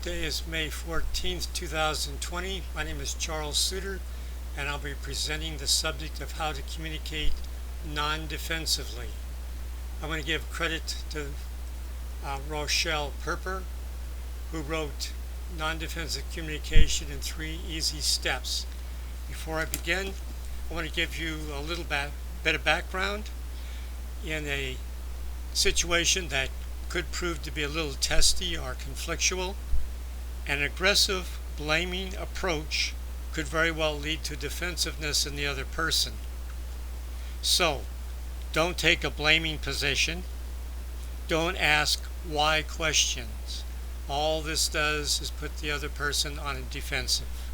Today is May 14th, 2020. My name is Charles Suter, and I'll be presenting the subject of how to communicate non-defensively. I want to give credit to Rochelle Perper, who wrote Non-Defensive Communication in 3 Easy Steps. Before I begin, I want to give you a little bit of background in a situation that could prove to be a little testy or conflictual. An aggressive, blaming approach could very well lead to defensiveness in the other person. So, don't take a blaming position. Don't ask why questions. All this does is put the other person on a defensive.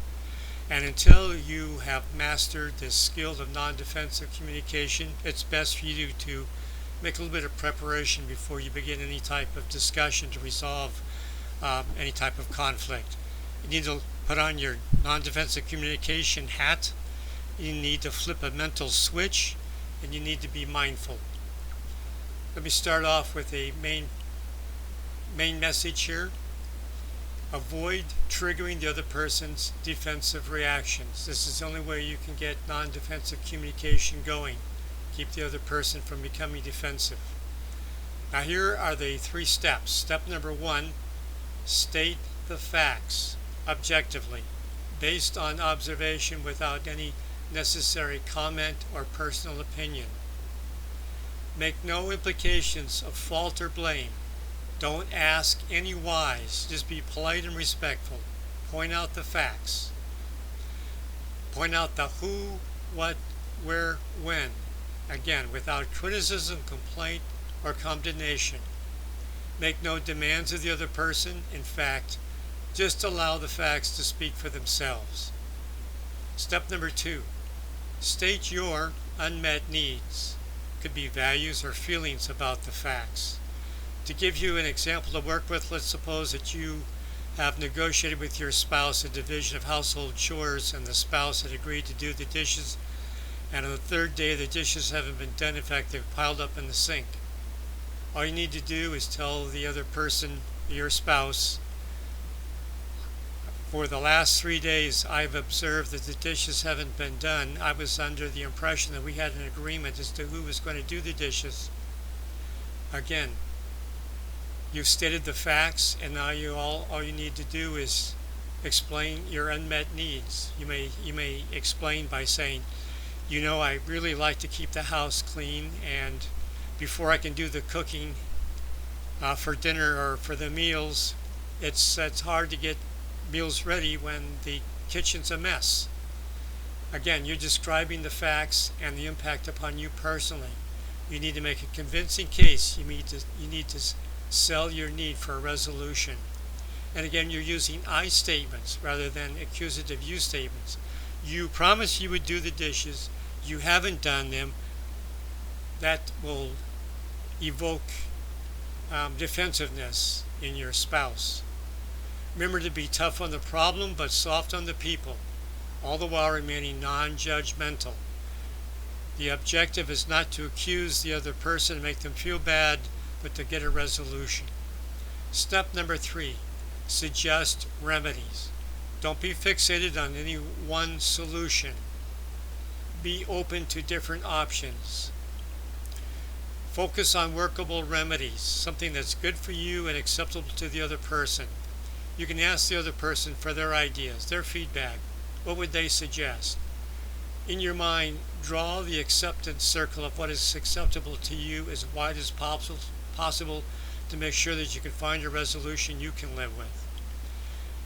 And until you have mastered this skill of non-defensive communication, it's best for you to make a little bit of preparation before you begin any type of discussion to resolve any type of conflict. You need to put on your non-defensive communication hat. You need to flip a mental switch, and you need to be mindful. Let me start off with a main message here. Avoid triggering the other person's defensive reactions. This is the only way you can get non-defensive communication going. Keep the other person from becoming defensive. Now here are the 3 steps. Step number 1, state the facts objectively, based on observation without any necessary comment or personal opinion. Make no implications of fault or blame. Don't ask any whys. Just be polite and respectful. Point out the facts. Point out the who, what, where, when. Again, without criticism, complaint, or condemnation. Make no demands of the other person. In fact, just allow the facts to speak for themselves. Step number 2, state your unmet needs. Could be values or feelings about the facts. To give you an example to work with, let's suppose that you have negotiated with your spouse a division of household chores, and the spouse had agreed to do the dishes, and on the 3rd day the dishes haven't been done. In fact, they've piled up in the sink. All you need to do is tell the other person, your spouse, for the last 3 days I've observed that the dishes haven't been done. I was under the impression that we had an agreement as to who was going to do the dishes. Again, you've stated the facts, and now all you need to do is explain your unmet needs. You may explain by saying, I really like to keep the house clean, and before I can do the cooking for dinner or for the meals, it's hard to get meals ready when the kitchen's a mess. Again, you're describing the facts and the impact upon you personally. You need to make a convincing case. You need to sell your need for a resolution. And again, you're using I statements rather than accusative you statements. You promised you would do the dishes. You haven't done them. That will evoke defensiveness in your spouse. Remember to be tough on the problem but soft on the people, all the while remaining non-judgmental. The objective is not to accuse the other person and make them feel bad, but to get a resolution. Step number 3, suggest remedies. Don't be fixated on any one solution. Be open to different options. Focus on workable remedies, something that's good for you and acceptable to the other person. You can ask the other person for their ideas, their feedback. What would they suggest? In your mind, draw the acceptance circle of what is acceptable to you as wide as possible to make sure that you can find a resolution you can live with.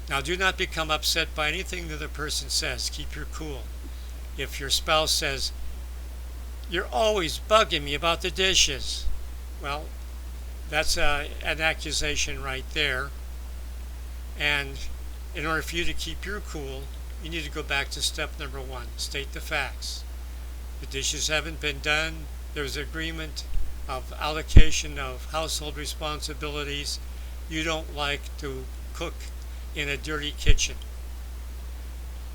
Now, do not become upset by anything the other person says. Keep your cool. If your spouse says, "You're always bugging me about the dishes," well, that's an accusation right there. And in order for you to keep your cool, you need to go back to step number 1. State the facts. The dishes haven't been done. There's agreement of allocation of household responsibilities. You don't like to cook in a dirty kitchen.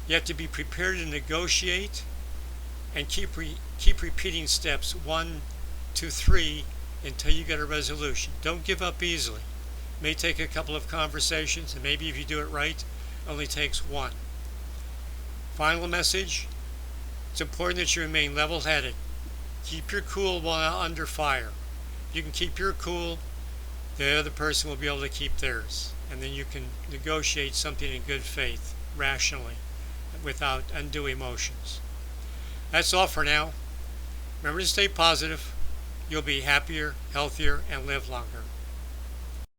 You have to be prepared to negotiate and keep repeating steps 1 to 3 until you get a resolution. Don't give up easily. May take a couple of conversations, and maybe if you do it right, it only takes one. Final message: it's important that you remain level-headed. Keep your cool while under fire. If you can keep your cool, the other person will be able to keep theirs. And then you can negotiate something in good faith, rationally, without undue emotions. That's all for now. Remember to stay positive. You'll be happier, healthier, and live longer.